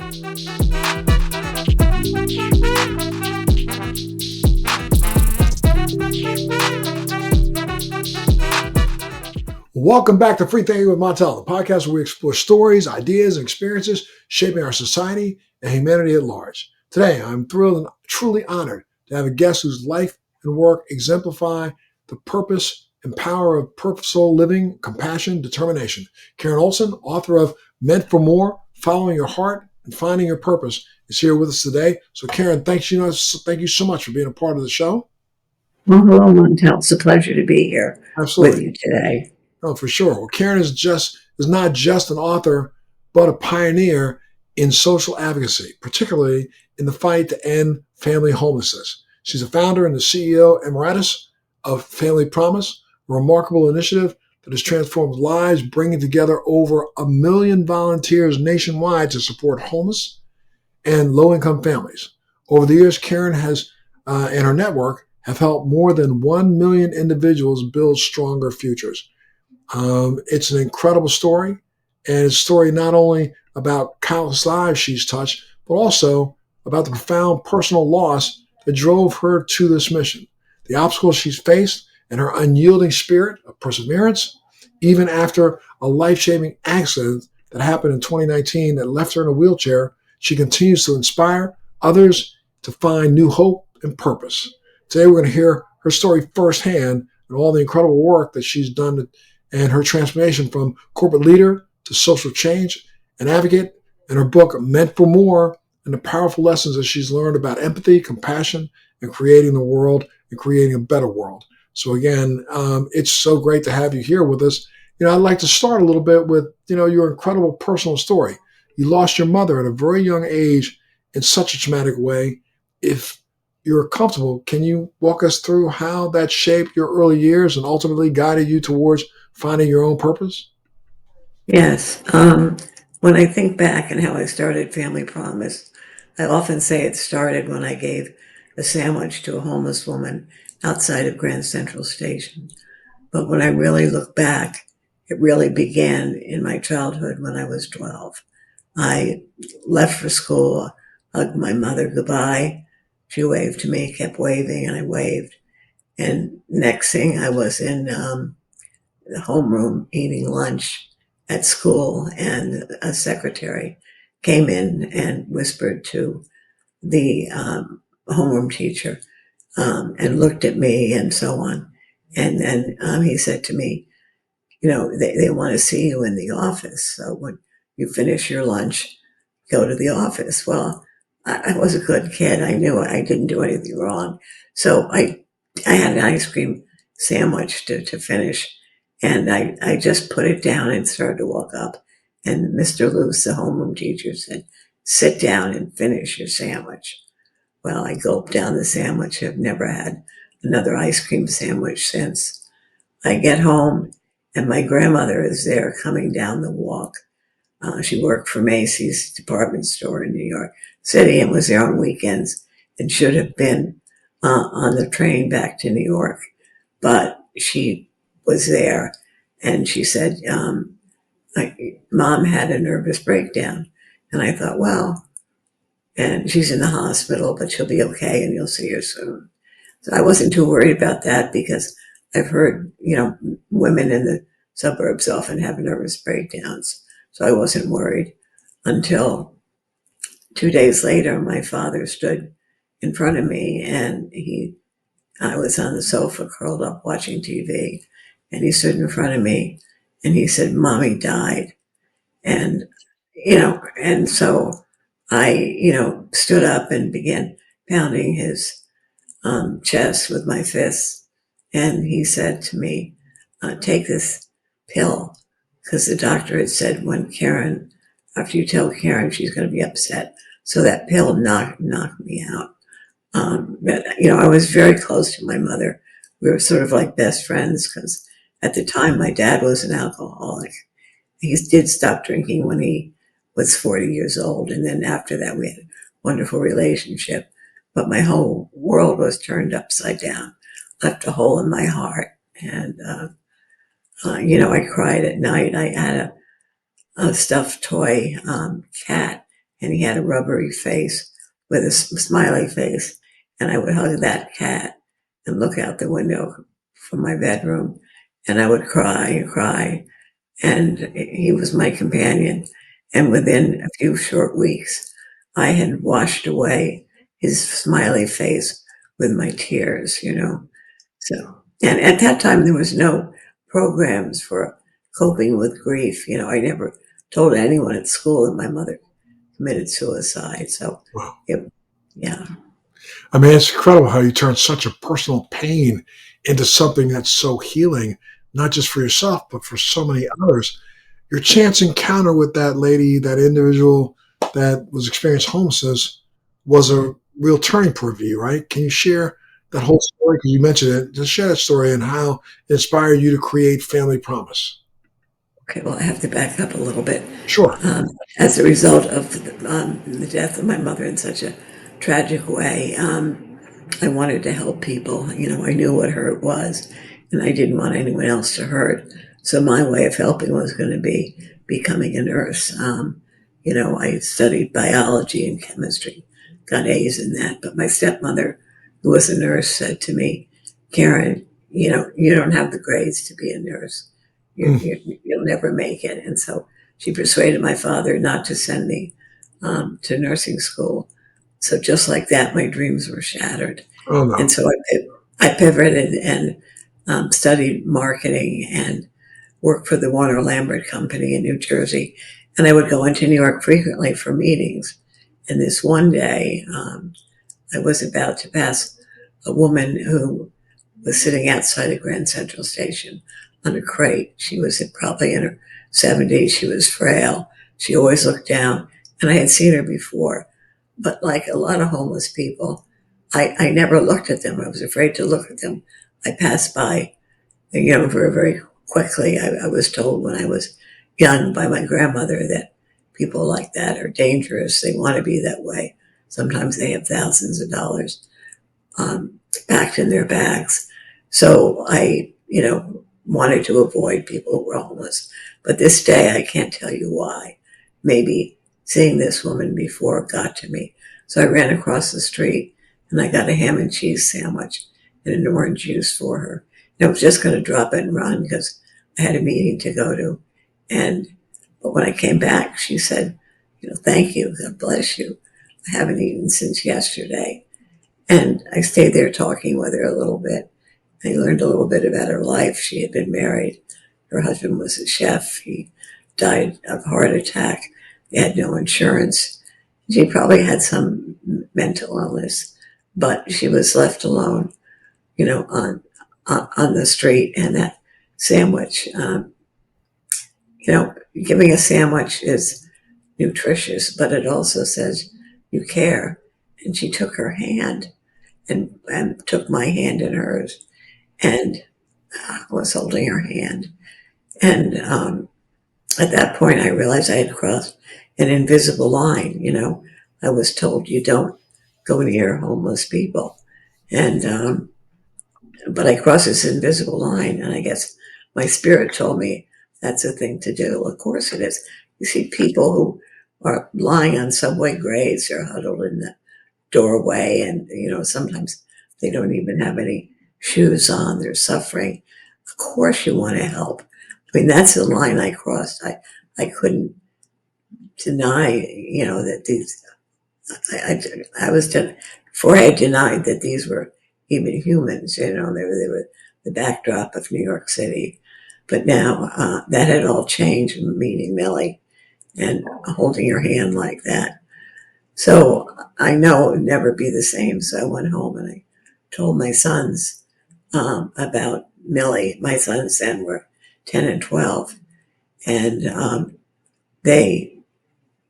Welcome back to Free Thinking with Montel, the podcast where we explore stories, ideas, and experiences shaping our society and humanity at large. Today, I'm thrilled and truly honored to have a guest whose life and work exemplify the purpose and power of purposeful living, compassion, determination. Karen Olson, author of Meant for More, Following Your Heart and Finding Your Purpose, is here with us today. So, Karen, thank you so much for being a part of the show. Well, hello, Montel. It's a pleasure to be here with you today. Oh, for sure. Well, Karen is not just an author, but a pioneer in social advocacy, particularly in the fight to end family homelessness. She's a founder and the CEO emeritus of Family Promise, a remarkable initiative that has transformed lives, bringing together over 1 million volunteers nationwide to support homeless and low-income families. Over the years, Karen has and her network have helped more than 1 million individuals build stronger futures. It's an incredible story, and it's a story not only about countless lives she's touched, but also about the profound personal loss that drove her to this mission, the obstacles she's faced, and her unyielding spirit of perseverance, even after a life-changing accident that happened in 2019 that left her in a wheelchair. She continues to inspire others to find new hope and purpose. Today, we're going to hear her story firsthand and all the incredible work that she's done and her transformation from corporate leader to social change and advocate, and her book, Meant for More, and the powerful lessons that she's learned about empathy, compassion, and creating the world and creating a better world. So again, it's so great to have you here with us. I'd like to start a little bit with, your incredible personal story. You lost your mother at a very young age in such a traumatic way. If you're comfortable, can you walk us through how that shaped your early years and ultimately guided you towards finding your own purpose? Yes. When I think back and how I started Family Promise, I often say it started when I gave a sandwich to a homeless woman outside of Grand Central Station. But when I really look back, it really began in my childhood when I was 12. I left for school, hugged my mother goodbye. She waved to me, kept waving, and I waved. And next thing I was in the homeroom eating lunch at school, and a secretary came in and whispered to the homeroom teacher and looked at me and so on. And then he said to me, they want to see you in the office. So when you finish your lunch, go to the office. Well, I was a good kid. I knew I didn't do anything wrong. So I had an ice cream sandwich to finish. And I just put it down and started to walk up. And Mr. Luce, the homeroom teacher, said, "Sit down and finish your sandwich." Well, I gulped down the sandwich. I've never had another ice cream sandwich since. I get home, and my grandmother is there coming down the walk. She worked for Macy's department store in New York City and was there on weekends and should have been on the train back to New York. But she was there, and she said, Mom had a nervous breakdown. And I thought, well, and she's in the hospital, but she'll be okay and you'll see her soon. So I wasn't too worried about that because I've heard, women in the suburbs often have nervous breakdowns. So I wasn't worried until 2 days later, my father stood in front of me, and I was on the sofa curled up watching TV, and he stood in front of me and he said, "Mommy died." And, and so I, stood up and began pounding his chest with my fists. And he said to me, "Take this pill," because the doctor had said after you tell Karen, she's going to be upset. So that pill knocked me out. But, I was very close to my mother. We were sort of like best friends because at the time my dad was an alcoholic. He did stop drinking when he was 40 years old. And then after that, we had a wonderful relationship. But my whole world was turned upside down, left a hole in my heart. And, I cried at night. I had a stuffed toy cat, and he had a rubbery face with a smiley face. And I would hug that cat and look out the window from my bedroom, and I would cry and cry. And he was my companion. And within a few short weeks, I had washed away his smiley face with my tears, you know. So, and at that time, there was no programs for coping with grief. You know, I never told anyone at school that my mother committed suicide. So, Wow. it, yeah, I mean, it's incredible how you turn such a personal pain into something that's so healing, not just for yourself, but for so many others. Your chance encounter with that lady, that individual that was experiencing homelessness, was a real turning point for you, right? Can you share that whole story? Because you mentioned it. Just share that story and how it inspired you to create Family Promise. okay, well, I have to back up a little bit. Sure. Um, as a result of the death of my mother in such a tragic way, I wanted to help people. You know, I knew what hurt was, and I didn't want anyone else to hurt. So my way of helping was going to be becoming a nurse. You know, I studied biology and chemistry, got A's in that. But my stepmother, who was a nurse, said to me, Karen, you know, you don't have the grades to be a nurse. Mm. You'll never make it. And so she persuaded my father not to send me to nursing school. So just like that, my dreams were shattered. Oh, no. And so I pivoted and studied marketing and worked for the Warner Lambert Company in New Jersey. And I would go into New York frequently for meetings. And this one day, I was about to pass a woman who was sitting outside of Grand Central Station on a crate. She was probably in her 70s. She was frail. She always looked down. And I had seen her before. But like a lot of homeless people, I never looked at them. I was afraid to look at them. I passed by, you know, very, very quickly. I was told when I was young by my grandmother that people like that are dangerous. They want to be that way. Sometimes they have thousands of dollars packed in their bags. So I, you know, wanted to avoid people who were homeless. But this day, I can't tell you why. Maybe seeing this woman before got to me. So I ran across the street and I got a ham and cheese sandwich and an orange juice for her. And I was just going to drop it and run because I had a meeting to go to. And but when I came back, she said, you know, thank you, God bless you. I haven't eaten since yesterday. And I stayed there talking with her a little bit. I learned a little bit about her life. She had been married. Her husband was a chef. He died of a heart attack. They had no insurance. She probably had some mental illness, but she was left alone, you know, on the street. And that sandwich, you know, giving a sandwich is nutritious, but it also says you care. And she took her hand and took my hand in hers and was holding her hand. And at that point, I realized I had crossed an invisible line. You know, I was told you don't go near homeless people. And, but I crossed this invisible line, and I guess my spirit told me that's a thing to do. Of course it is. You see people who are lying on subway grades, they're huddled in the doorway, and you know sometimes they don't even have any shoes on, they're suffering. Of course you want to help. I mean, that's the line I crossed. I couldn't deny, you know, that these I was before I denied that these were even humans. You know, they were the backdrop of New York City. But now that had all changed, meeting Millie and holding her hand like that. So I know it would never be the same. So I went home and I told my sons about Millie. My sons then were 10 and 12. And they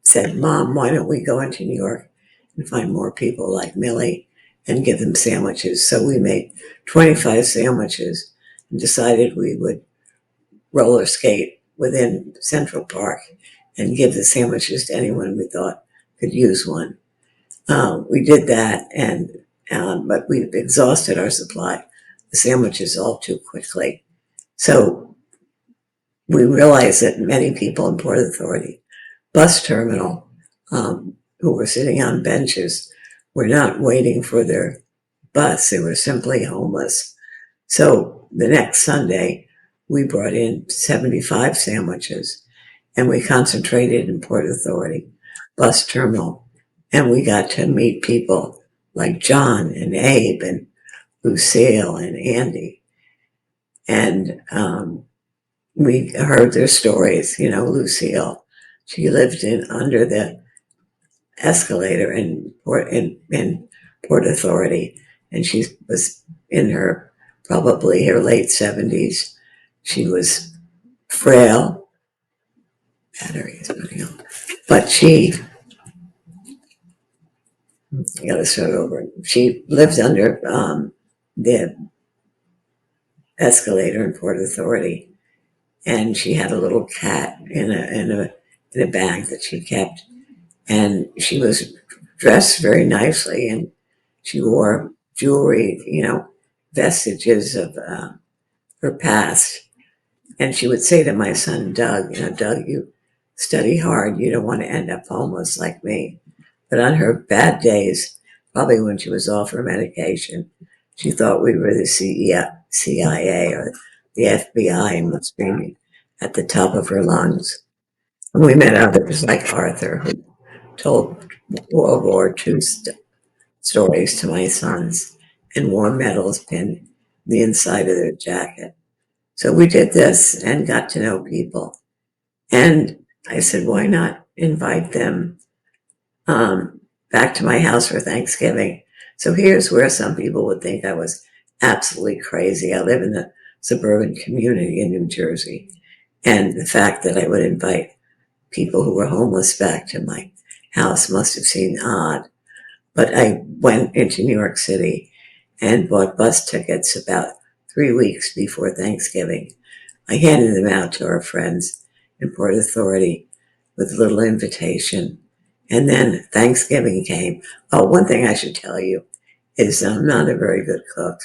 said, Mom, why don't we go into New York and find more people like Millie and give them sandwiches? So we made 25 sandwiches and decided we would roller skate within Central Park and give the sandwiches to anyone we thought could use one. We did that, and but we exhausted our supply of sandwiches all too quickly. So we realized that many people in Port Authority bus terminal who were sitting on benches were not waiting for their bus. They were simply homeless. So the next Sunday, we brought in 75 sandwiches and we concentrated in Port Authority bus terminal. And we got to meet people like John and Abe and Lucille and Andy. And we heard their stories. You know, Lucille, she lived in under the escalator in Port Authority, and she was in her probably her late 70s. She was frail, battery is running out, but I got to start over. She lived under the escalator in Port Authority, and she had a little cat in a bag that she kept, and she was dressed very nicely, and she wore jewelry, you know, vestiges of her past. And she would say to my son, Doug, you know, Doug, you study hard. You don't want to end up homeless like me. But on her bad days, probably when she was off her medication, she thought we were the CIA or the FBI and was screaming at the top of her lungs. And we met others like Arthur, who told World War II stories to my sons and wore medals pinned the inside of their jacket. So we did this and got to know people. And I said, why not invite them back to my house for Thanksgiving? So here's where some people would think I was absolutely crazy. I live in a suburban community in New Jersey. And the fact that I would invite people who were homeless back to my house must have seemed odd. But I went into New York City and bought bus tickets about 3 weeks before Thanksgiving. I handed them out to our friends in Port Authority with a little invitation. And then Thanksgiving came. Oh, one thing I should tell you is I'm not a very good cook.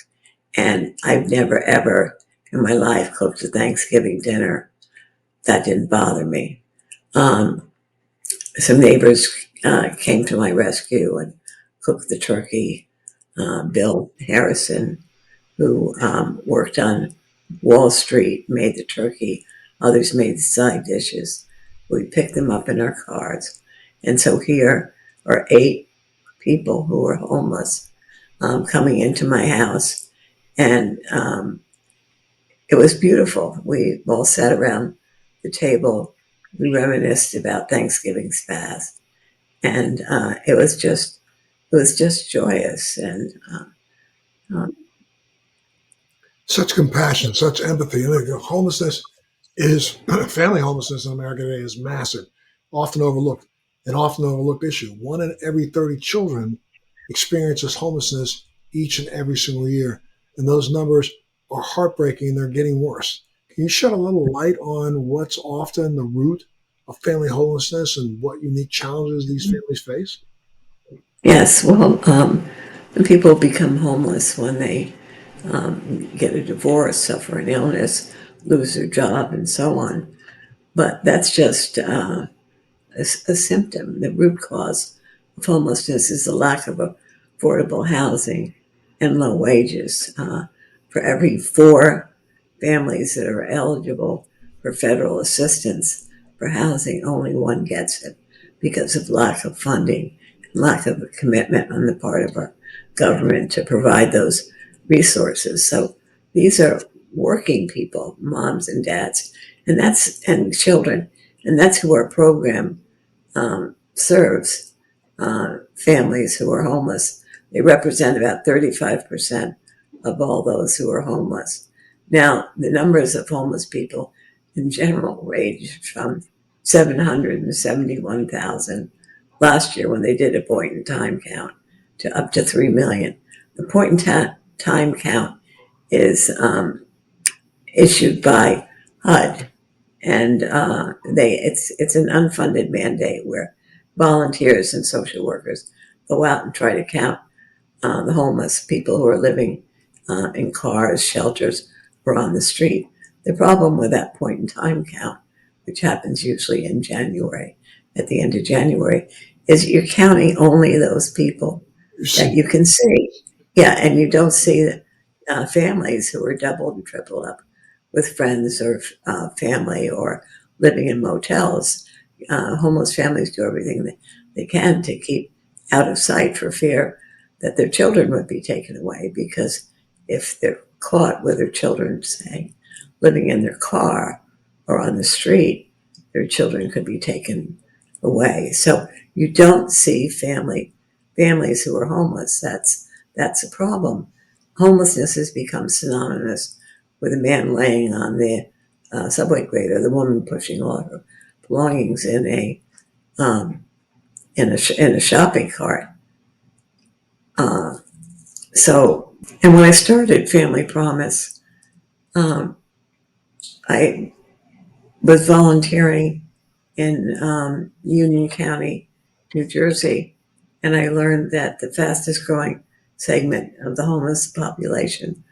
And I've never, ever in my life cooked a Thanksgiving dinner. That didn't bother me. Some neighbors came to my rescue and cooked the turkey. Bill Harrison, who worked on Wall Street, made the turkey. Others made the side dishes. We picked them up in our cars. And so here are 8 people who are homeless coming into my house. And it was beautiful. We all sat around the table. We reminisced about Thanksgiving's past. And it was just joyous. And um, Such compassion, such empathy. And homelessness is family homelessness in America today is massive, often overlooked, an often overlooked issue. 1 in every 30 children experiences homelessness each and every single year, and those numbers are heartbreaking. They're getting worse. Can you shed a little light on what's often the root of family homelessness and what unique challenges these families face? yes, well, the people become homeless when they get a divorce, suffer an illness, lose their job, and so on. But that's just a symptom. The root cause of homelessness is the lack of affordable housing and low wages. For every 4 families that are eligible for federal assistance for housing, only one gets it because of lack of funding and lack of a commitment on the part of our government to provide those resources. So these are working people, moms and dads, and children, and that's who our program serves families who are homeless. They represent about 35% of all those who are homeless. Now, the numbers of homeless people in general range from 771,000 last year when they did a point in time count to up to 3 million. The point in time count is issued by HUD, and it's an unfunded mandate where volunteers and social workers go out and try to count the homeless people who are living in cars, shelters, or on the street. The problem with that point in time count, which happens usually in January, at the end of January, is you're counting only those people You that see, you can see. Yeah, and you don't see families who are doubled and tripled up with friends or family or living in motels. Homeless families do everything they can to keep out of sight for fear that their children would be taken away, because if they're caught with their children, say, living in their car or on the street, their children could be taken away. So you don't see families who are homeless. That's a problem. Homelessness has become synonymous with a man laying on the subway grater, the woman pushing all her belongings um, in a shopping cart. Uh, and when I started Family Promise, um, I was volunteering in Union County, New Jersey, and I learned that the fastest growing segment of the homeless population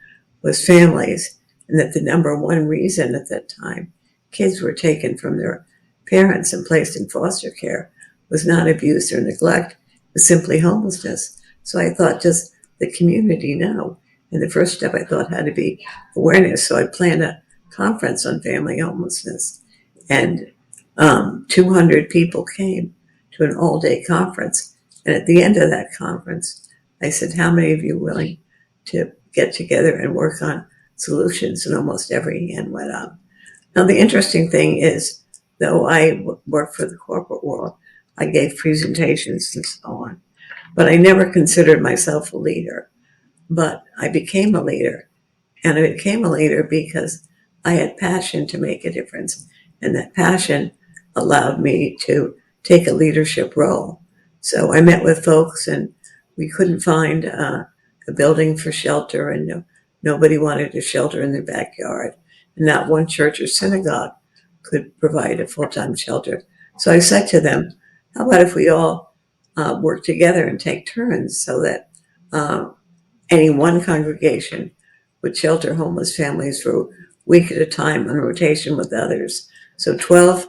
was families, and that the number one reason at that time kids were taken from their parents and placed in foster care was not abuse or neglect, it was simply homelessness. So I thought, just the community know. And the first step I thought had to be awareness. So I planned a conference on family homelessness, and 200 people came to an all-day conference. And at the end of that conference, I said, "How many of you are willing to get together and work on solutions?" And almost every hand went up. Now, the interesting thing is, though I work for the corporate world, I gave presentations and so on, but I never considered myself a leader. But I became a leader, and I became a leader because I had passion to make a difference. And that passion allowed me to take a leadership role. So I met with folks, and we couldn't find a building for shelter, and nobody wanted a shelter in their backyard. And not one church or synagogue could provide a full time shelter. So I said to them, "How about if we all work together and take turns so that uh, any one congregation would shelter homeless families for a week at a time on rotation with others?" So 12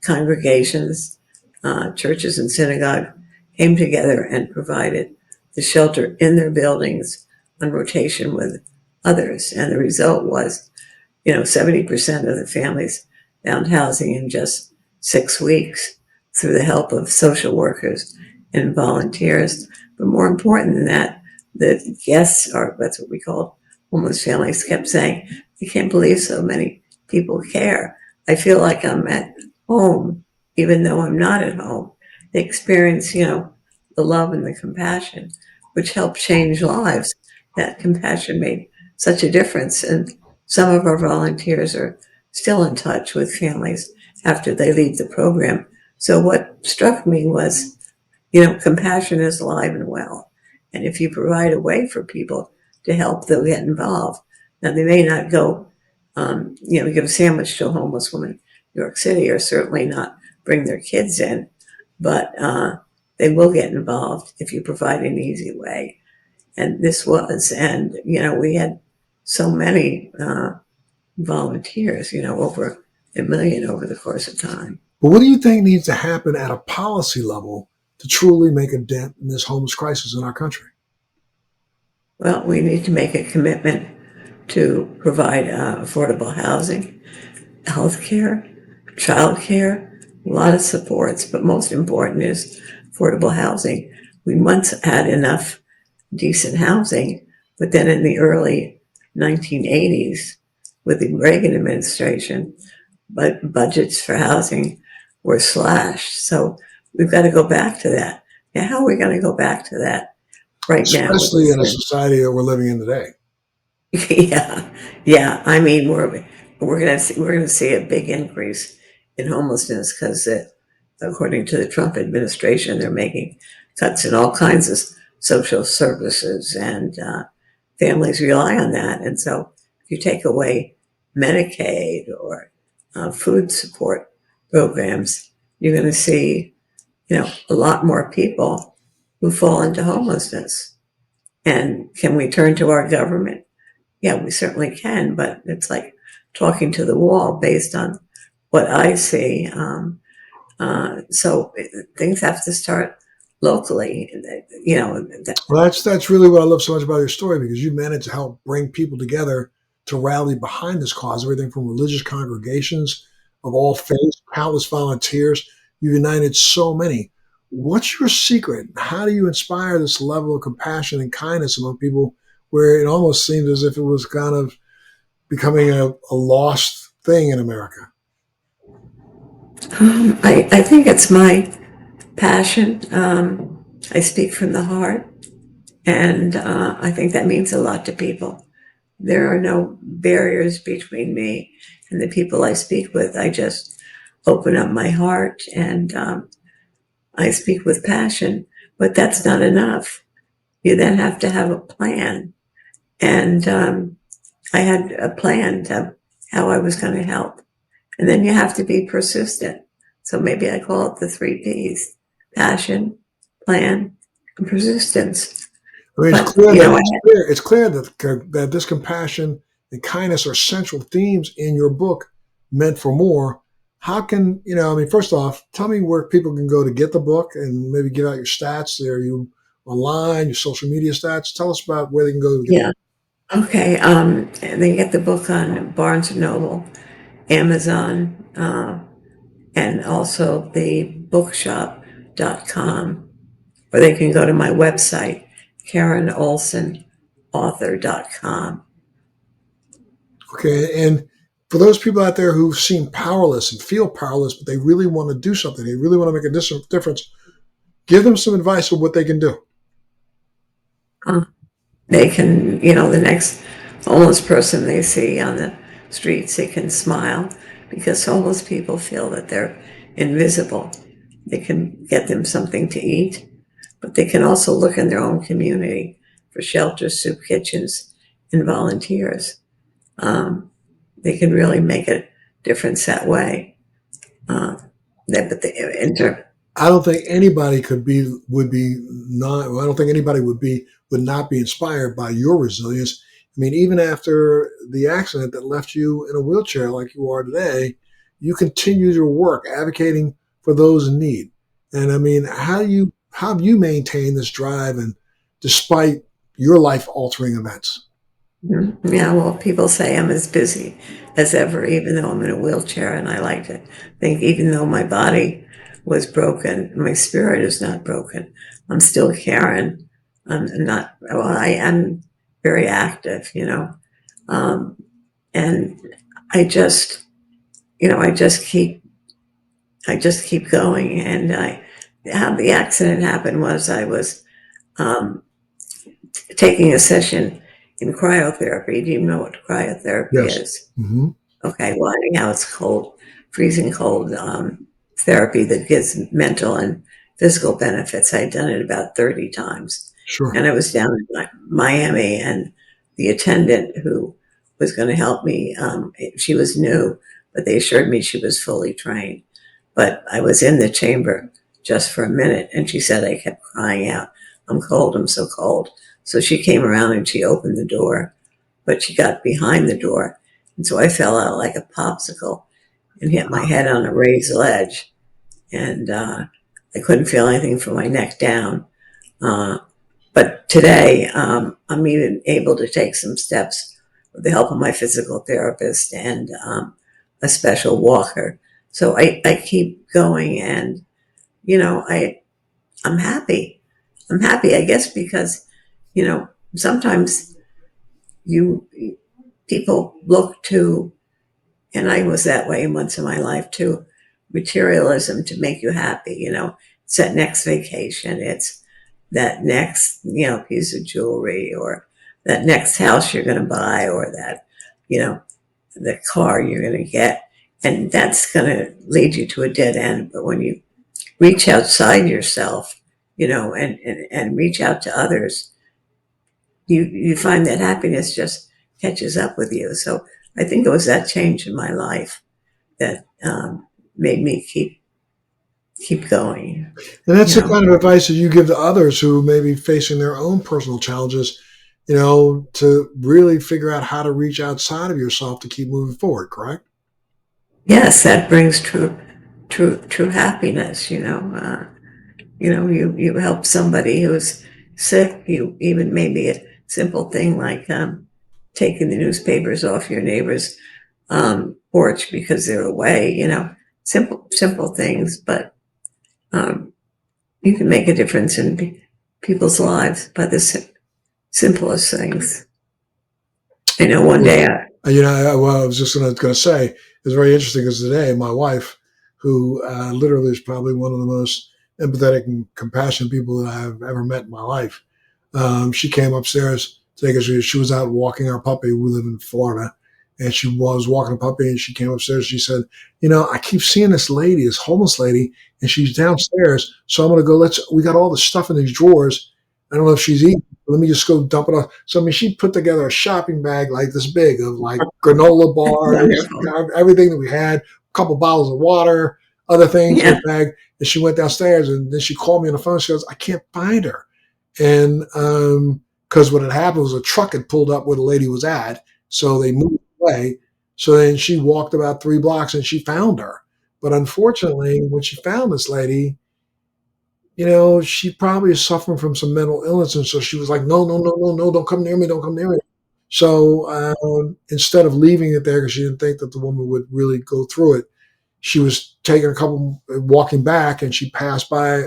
congregations, churches and synagogue came together and provided the shelter in their buildings on rotation with others. And the result was, 70% of the families found housing in just 6 weeks through the help of social workers and volunteers. But more important than that, the guests, or that's what we call homeless families, kept saying, "I can't believe so many people care. I feel like I'm at home, even though I'm not at home." They experience, the love and the compassion, which helped change lives. That compassion made such a difference. And some of our volunteers are still in touch with families after they leave the program. So what struck me was, compassion is alive and well. And if you provide a way for people to help, they'll get involved. Now, they may not go, give a sandwich to a homeless woman in New York City, or certainly not bring their kids in, but they will get involved if you provide an easy way. And this was, and, we had so many volunteers, over 1 million over the course of time. but what do you think needs to happen at a policy level to truly make a dent in this homeless crisis in our country? Well, we need to make a commitment to provide affordable housing, healthcare, childcare, a lot of supports, but most important is affordable housing. We once had enough decent housing, but then in the early 1980s, with the Reagan administration, but budgets for housing were slashed. So we've got to go back to that. Now, how are we going to go back to that right now with Especially this? in a society that we're living in today. Yeah, yeah. I mean, we're gonna see a big increase in homelessness because, according to the Trump administration, they're making cuts in all kinds of social services, and families rely on that. And so, if you take away Medicaid or food support programs, you're going to see, a lot more people who fall into homelessness. And can we turn to our government? Yeah, we certainly can, but it's like talking to the wall based on what I see. So things have to start locally. Well, that's really what I love so much about your story, because you managed to help bring people together to rally behind this cause. Everything from religious congregations of all faiths, countless volunteers. You united so many. What's your secret? How do you inspire this level of compassion and kindness among people, where it almost seems as if it was kind of becoming a lost thing in America? I think it's my passion. I speak from the heart, and I think that means a lot to people. There are no barriers between me and the people I speak with. I just open up my heart and I speak with passion, but that's not enough. You then have to have a plan. And I had a plan to how I was going to help. And then you have to be persistent. So maybe I call it the 3 Ps: passion, plan, and persistence. I mean, But, you know, it's clear that this compassion and kindness are central themes in your book, Meant for More. How can I mean, first off, tell me where people can go to get the book, and maybe give out your stats. Are you online, your social media stats? Tell us about where they can go to get the yeah, okay. They get the book on Barnes and Noble, Amazon, and also the bookshop.com, or they can go to my website, KarenOlsonAuthor.com. Okay, and for those people out there who seem powerless and feel powerless, but they really want to do something, they really want to make a difference, give them some advice of what they can do. Uh, they can, the next homeless person they see on the streets, they can smile because homeless people feel that they're invisible. They can get them something to eat, but they can also look in their own community for shelters, soup kitchens, and volunteers. They can really make a difference that way. Uh, but the I don't think anybody would be not. Well, I don't think anybody would not be inspired by your resilience. I mean, even after the accident that left you in a wheelchair like you are today, you continued your work advocating for those in need. And I mean, how have you maintained this drive, and despite your life altering events? yeah, well, people say I'm as busy as ever, even though I'm in a wheelchair, and I like to think, even though my body was broken, my spirit is not broken. I'm still Karen. I'm not. Well, I am very active, um, and I just, I just keep going. And how the accident happened was I was um, taking a session in cryotherapy. Do you know what cryotherapy Yes. is? Hmm. Okay, well, anyhow, it's cold, freezing cold therapy that gives mental and physical benefits. I'd done it about 30 times. Sure. And I was down in Miami, and the attendant who was going to help me, she was new, but they assured me she was fully trained. But I was in the chamber just for a minute, and she said I kept crying out, "I'm cold, I'm so cold." So she came around and she opened the door, but she got behind the door. And so I fell out like a popsicle and hit my head on a raised ledge. And I couldn't feel anything from my neck down. Uh, but today, I'm even able to take some steps with the help of my physical therapist and a special walker. So I keep going, and I'm happy. I'm happy, I guess, because sometimes you people look to, and I was that way once in my life too, materialism to make you happy. It's that next vacation. It's that next, piece of jewelry, or that next house you're going to buy, or that, you know, the car you're going to get. And that's going to lead you to a dead end. But when you reach outside yourself, and reach out to others, you find that happiness just catches up with you. So I think it was that change in my life that made me keep going. And that's You the know, kind of advice that you give to others who may be facing their own personal challenges, to really figure out how to reach outside of yourself to keep moving forward, correct? yes, that brings true. true happiness, you help somebody who's sick, you even maybe a simple thing like taking the newspapers off your neighbor's porch because they're away, simple things, but um, you can make a difference in people's lives by the simplest things. I know one Well, day well, I was just going to say, it's very interesting because today my wife, who literally is probably one of the most empathetic and compassionate people that I've ever met in my life, she came upstairs today because she was out walking our puppy. We live in Florida. And she was walking a puppy and she came upstairs. She said, I keep seeing this lady, this homeless lady, and she's downstairs. So I'm going to go, we got all the stuff in these drawers. I don't know if she's eating. Let me just go dump it off. So, I mean, she put together a shopping bag like this big of like granola bars, wonderful. everything that we had, a couple bottles of water, other things in Yeah. the bag. And she went downstairs and then she called me on the phone. She goes, I can't find her. And because what had happened was a truck had pulled up where the lady was at. So they moved away. So then she walked about 3 blocks and she found her. But unfortunately, when she found this lady, she probably is suffering from some mental illness. And so she was like, no, no, no, no, no, don't come near me, don't come near me. So instead of leaving it there because she didn't think that the woman would really go through it, she was taking walking back, and she passed by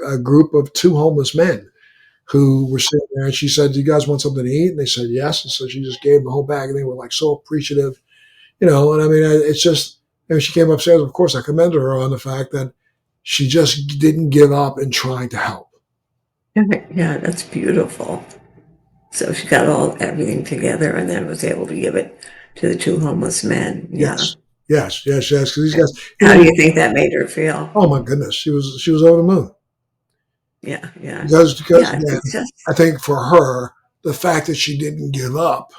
a group of two homeless men who were sitting there. And she said, do you guys want something to eat? And they said, yes. And so she just gave them the whole bag, and they were like so appreciative, and I mean, it's just, she came upstairs. Of course, I commended her on the fact that she just didn't give up in trying to help. Yeah, that's beautiful. So she got everything together and then was able to give it to the two homeless men. Yeah. Yes, yes, yes, yes. Because these guys, How do you think that made her feel? oh my goodness, she was over the moon. Yeah, yeah. Because Yeah, again, it's just, I think for her, the fact that she didn't give up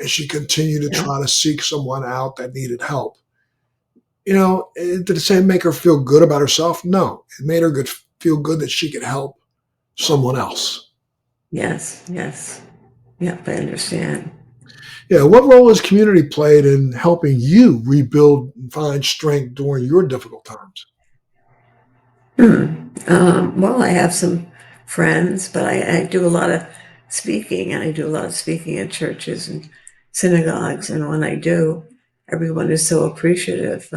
and she continued to yeah. try to seek someone out that needed help. Did it say make her feel good about herself? No, it made her feel good that she could help someone else. Yes, yes. Yep, I understand. Yeah, what role has community played in helping you rebuild and find strength during your difficult times? Well, I have some friends, but I do a lot of speaking, and I do a lot of speaking at churches and synagogues. And when I do, everyone is so appreciative.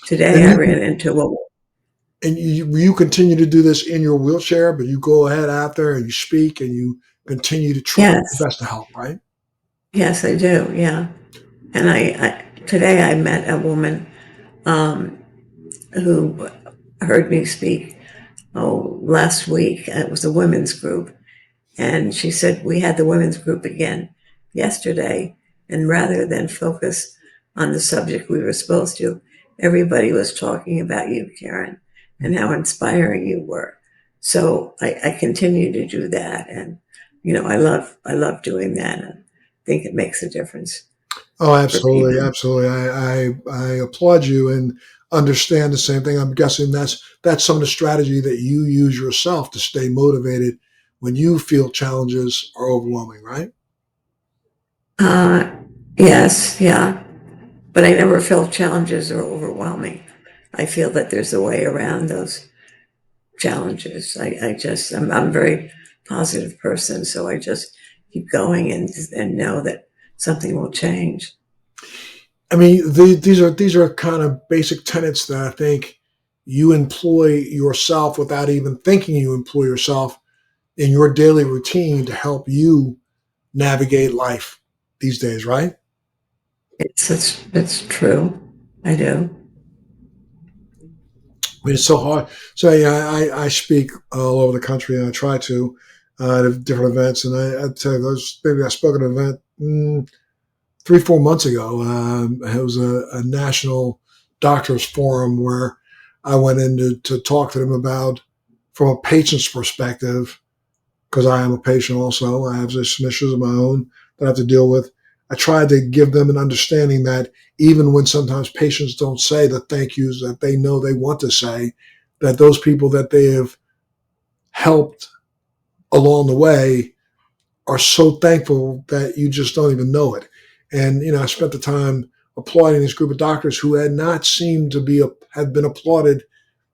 Today, And I you ran into a and you continue to do this in your wheelchair, but you go ahead out there and you speak and you continue to try your yes, best to help, right? yes, I do, yeah. And today I met a woman um, who heard me speak. Oh, last week it was a women's group, and she said we had the women's group again yesterday, and rather than focus on the subject we were supposed to, everybody was talking about you, Karen, and how inspiring you were. So I continue to do that, and I love doing that. And I think it makes a difference Oh, for absolutely, people. absolutely. I applaud you and understand the same thing. I'm guessing that's some of the strategy that you use yourself to stay motivated when you feel challenges are overwhelming, right? Uh, yes, yeah, but I never feel challenges are overwhelming. I feel that there's a way around those challenges. I'm a very positive person, so I just keep going and know that something will change. I mean, these are kind of basic tenets that I think you employ yourself without even thinking you employ yourself in your daily routine to help you navigate life these days, right? It's true. I do. I mean, it's so hard. So yeah, I speak all over the country, and I try to at different events. And I tell you, maybe I spoke at an event 3 4 months ago. It was a national doctors forum where I went in to talk to them about from a patient's perspective because I am a patient also. I have some issues of my own that I have to deal with. I tried to give them an understanding that even when sometimes patients don't say the thank yous that they know they want to say, that those people that they have helped along the way are so thankful that you just don't even know it. And, I spent the time applauding this group of doctors who had not seemed to be have been applauded,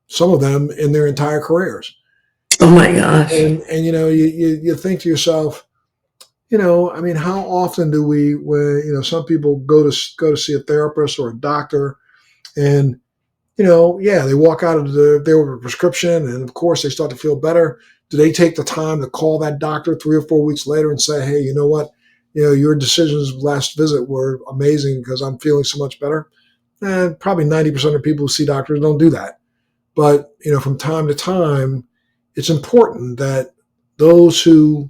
some of them in their entire careers. Oh my gosh. And you think to yourself, I mean, how often do we, when some people go to see a therapist or a doctor, and yeah, they walk out of there with a prescription, and of course they start to feel better. Do they take the time to call that doctor 3 or 4 weeks later and say, hey, you know what? Your decisions last visit were amazing because I'm feeling so much better. Probably 90% of people who see doctors don't do that. But, from time to time, it's important that those who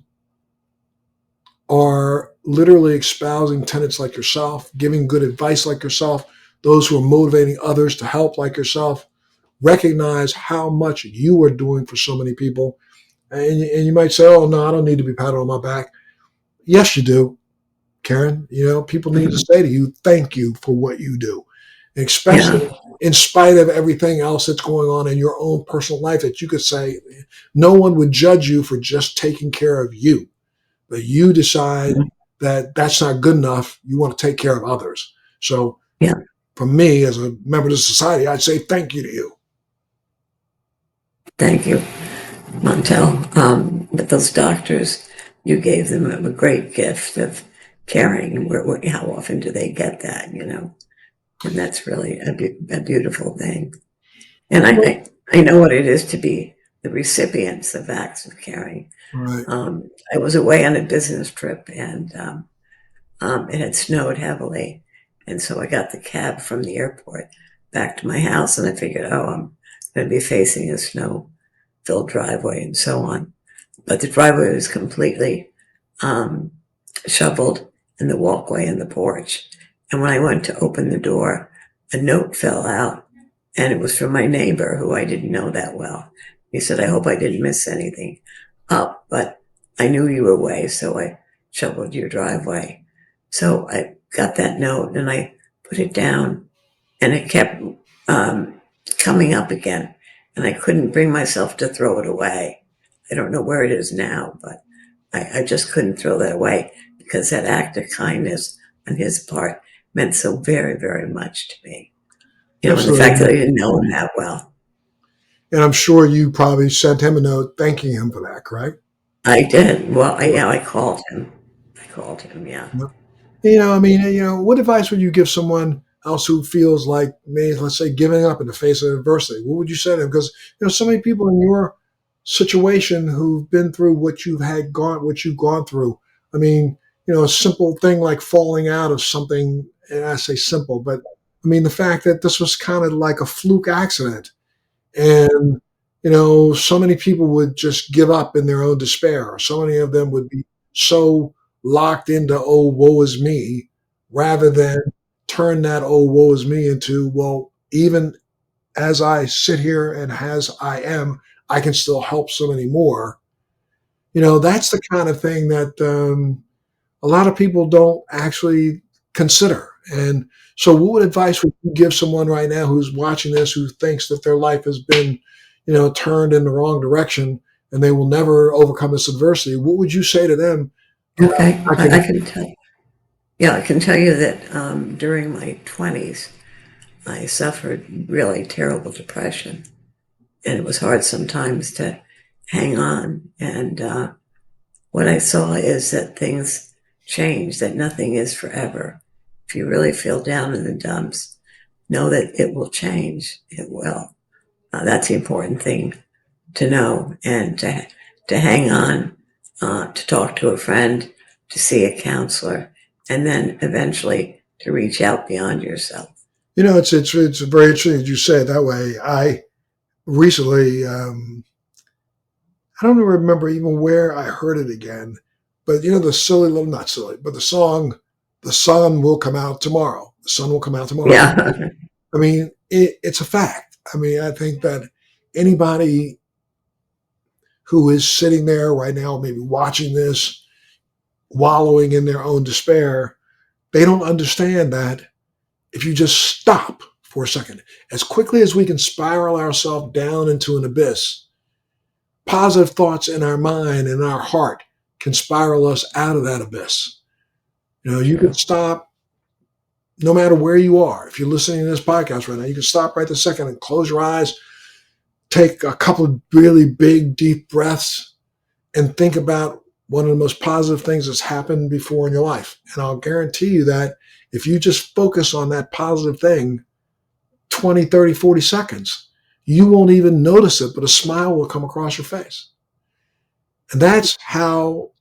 are literally espousing tenets like yourself, giving good advice like yourself, those who are motivating others to help like yourself, recognize how much you are doing for so many people. And you might say, oh, no, I don't need to be patted on my back. Yes, you do, Karen. People need to say to you, thank you for what you do, especially Yeah. in spite of everything else that's going on in your own personal life, that you could say, no one would judge you for just taking care of you, but you decide that that's not good enough. You want to take care of others. So Yeah. for me, as a member of the society, I'd say thank you to you. Thank you, Montel. But those doctors, you gave them a great gift of caring. How often do they get that, And that's really a beautiful thing. And I know what it is to be the recipients of acts of caring. Right. I was away on a business trip, and it had snowed heavily. And so I got the cab from the airport back to my house, and I figured, oh, I'm going to be facing a snow filled driveway and so on. But the driveway was completely um, shoveled, and the walkway and the porch. And when I went to open the door, a note fell out, and it was from my neighbor who I didn't know that well. He said, I hope I didn't miss anything up, but I knew you were away, so I shoveled your driveway. So I got that note and I put it down, and it kept um, coming up again, and I couldn't bring myself to throw it away. I don't know where it is now, but I just couldn't throw that away because that act of kindness on his part meant so very, very much to me. And the fact that Absolutely. I didn't know him that well. And I'm sure you probably sent him a note thanking him for that, correct? I did. Well, Sure. yeah, I called him. I called him, yeah. I mean, what advice would you give someone else who feels like, maybe, let's say, giving up in the face of adversity? What would you say to them? Because so many people in your situation who've been through what you've gone through. I mean, a simple thing like falling out of something, and I say simple, but I mean the fact that this was kind of like a fluke accident, and so many people would just give up in their own despair. So many of them would be so locked into, oh, woe is me, rather than turn that, oh, woe is me, into, well, even as I sit here and as I am, I can still help so many more. That's the kind of thing that a lot of people don't actually consider. And so, what advice would you give someone right now who's watching this, who thinks that their life has been, turned in the wrong direction and they will never overcome this adversity? What would you say to them about Okay, backing I up? can tell you. Yeah, I can tell you that during my 20s, I suffered really terrible depression. And it was hard sometimes to hang on. And what I saw is that things change, that nothing is forever. If you really feel down in the dumps, know that it will change. It will. That's the important thing to know, and to hang on, to talk to a friend, to see a counselor, and then eventually to reach out beyond yourself. It's very interesting that you say it that way. I recently, I don't remember even where I heard it again, but the silly little, not silly, but the song, "The sun will come out tomorrow." The sun will come out tomorrow. Yeah. I mean, it's a fact. I mean, I think that anybody who is sitting there right now, maybe watching this, wallowing in their own despair, they don't understand that if you just stop for a second, as quickly as we can spiral ourselves down into an abyss, positive thoughts in our mind and our heart can spiral us out of that abyss. You could True. stop, no matter where you are. If you're listening to this podcast right now, you can stop right this second and close your eyes, take a couple of really big, deep breaths, and think about one of the most positive things that's happened before in your life. And I'll guarantee you that if you just focus on that positive thing 20, 30, 40 seconds, you won't even notice it, but a smile will come across your face. And that's how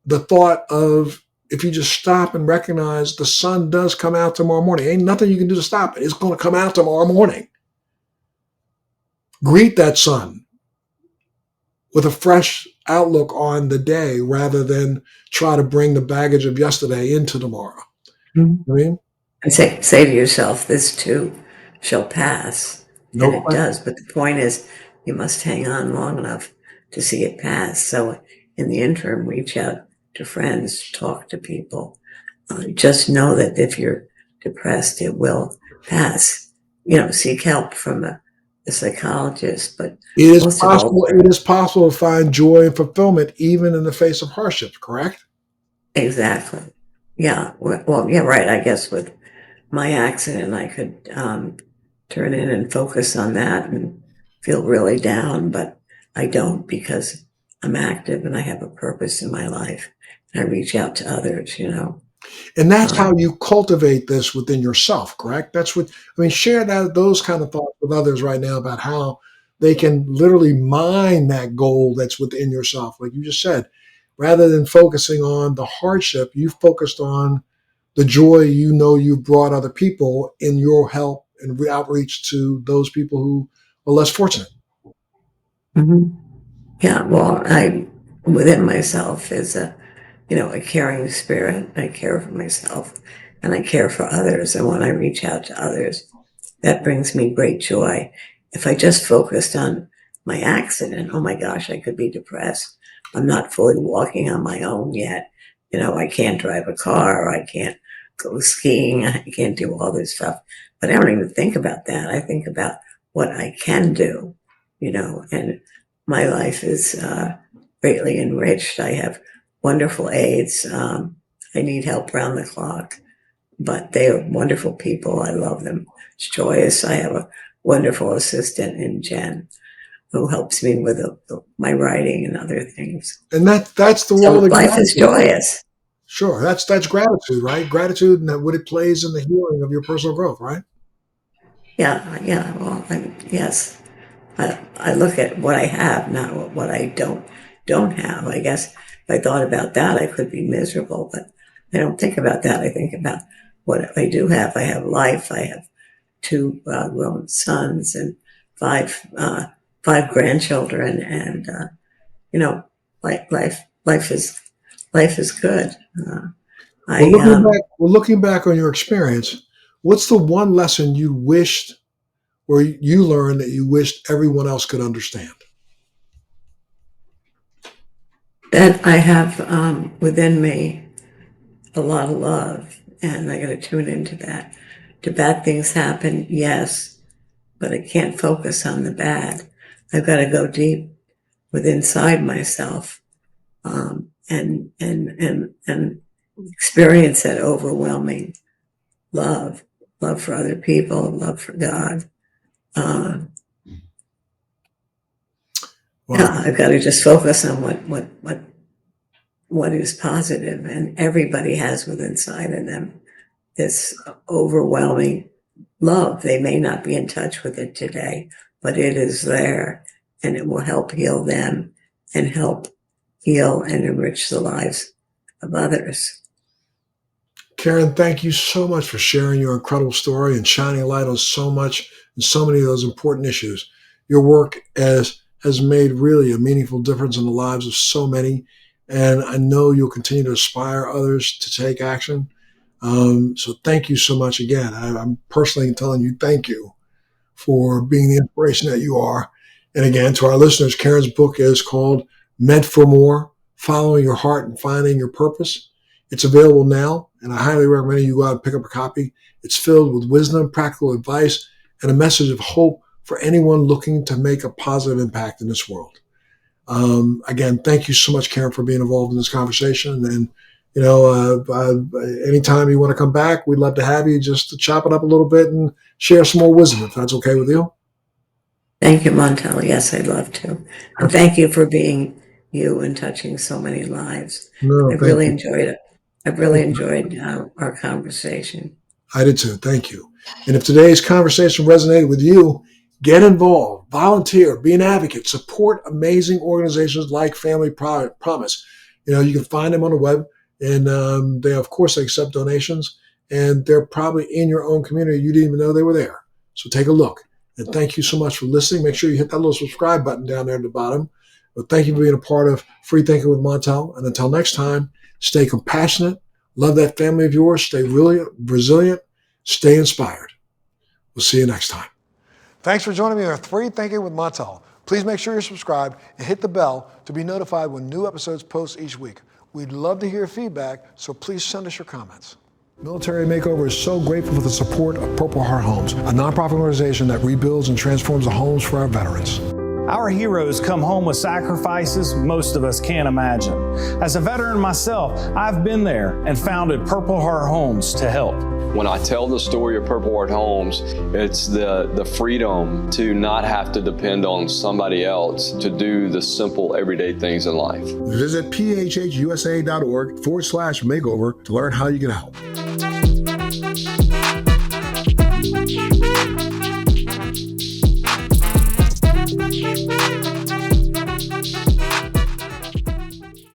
the thought of, if you just stop and recognize the sun does come out tomorrow morning, ain't nothing you can do to stop it. It's going to come out tomorrow morning. Greet that sun with a fresh outlook on the day rather than try to bring the baggage of yesterday into tomorrow. Mhm. I mean, And say to yourself, this too shall pass. no And it question. does. But the point is, you must hang on long enough to see it pass. So in the interim, reach out to friends, talk to people. Just know that if you're depressed, it will pass. Seek help from a psychologist, but It is most of all, possible. It is possible to find joy and fulfillment even in the face of hardships. Correct? exactly. Yeah. Well, yeah, right. I guess with my accident, I could turn in and focus on that and feel really down, but I don't because I'm active and I have a purpose in my life. And I reach out to others. And that's how Um, you cultivate this within yourself. Correct? That's what I mean. Share those kind of thoughts with others right now about how they can literally mine that gold that's within yourself. Like you just said, rather than focusing on the hardship, you focused on the joy you know you've brought other people in your help and outreach to those people who are less fortunate. mhm. Yeah, well, I within myself is a caring spirit. I care for myself and I care for others. And when I reach out to others, that brings me great joy. If I just focused on my accident, oh my gosh, I could be depressed. I'm not fully walking on my own yet. I can't drive a car. I can't go skiing. I can't do all this stuff. But I don't even think about that. I think about what I can do, and my life is greatly enriched. I have wonderful aides. I need help around the clock, but they are wonderful people. I love them. It's joyous. I have a wonderful assistant in Jen who helps me with my writing and other things. And that's the So world of life is gratitude. joyous. Sure, that's gratitude, right? Gratitude and what it plays in the healing of your personal growth, right? Yeah, yeah. Well, yes. I look at what I have, not what I don't have. I guess if I thought about that, I could be miserable, but I don't think about that. I think about what I do have. I have life. I have two grown sons and five five grandchildren, and you know, life is good. Uh, Well, I looking back on your experience, what's the one lesson you wished or you learned that you wished everyone else could understand? that I have within me a lot of love, and I got to tune into that. Do bad things happen? Yes, but I can't focus on the bad. I've got to go deep within inside myself, and experience that overwhelming love, love for other people, love for God. Uh, Wow. yeah, I've got to just focus on what is positive, and everybody has within inside of them this overwhelming love. They may not be in touch with it today, but it is there, and it will help heal them and help heal and enrich the lives of others. Karen, thank you so much for sharing your incredible story and shining light on so much and so many of those important issues. Your work has made really a meaningful difference in the lives of so many, and I know you'll continue to inspire others to take action. So thank you so much again. I'm personally telling you thank you for being the inspiration that you are. And again, to our listeners, Karen's book is called Meant for More, Following Your Heart and Finding Your Purpose. It's available now, and I highly recommend you go out and pick up a copy. It's filled with wisdom, practical advice, and a message of hope for anyone looking to make a positive impact in this world. Again, thank you so much, Karen, for being involved in this conversation. And Anytime you want to come back, we'd love to have you just to chop it up a little bit and share some more wisdom, if that's okay with you. Thank you, Montel. Yes, I'd love to. And thank you for being you and touching so many lives. No, I've thank really you. enjoyed it. I've really enjoyed our conversation. I did too. Thank you. And if today's conversation resonated with you, get involved, volunteer, be an advocate, support amazing organizations like Family Promise. You can find them on the web, and they, of course, they accept donations, and they're probably in your own community. You didn't even know they were there. So take a look. And thank you so much for listening. Make sure you hit that little subscribe button down there at the bottom. But thank you for being a part of Free Thinking with Montel. And until next time, stay compassionate, love that family of yours, stay really resilient, stay inspired. We'll see you next time. Thanks for joining me on Free Thinking with Montel. Please make sure you're subscribed and hit the bell to be notified when new episodes post each week. We'd love to hear your feedback, so please send us your comments. Military Makeover is so grateful for the support of Purple Heart Homes, a nonprofit organization that rebuilds and transforms the homes for our veterans. Our heroes come home with sacrifices most of us can't imagine. As a veteran myself, I've been there and founded Purple Heart Homes to help. When I tell the story of Purple Heart Homes, it's the freedom to not have to depend on somebody else to do the simple everyday things in life. Visit phhusa.org/makeover to learn how you can help.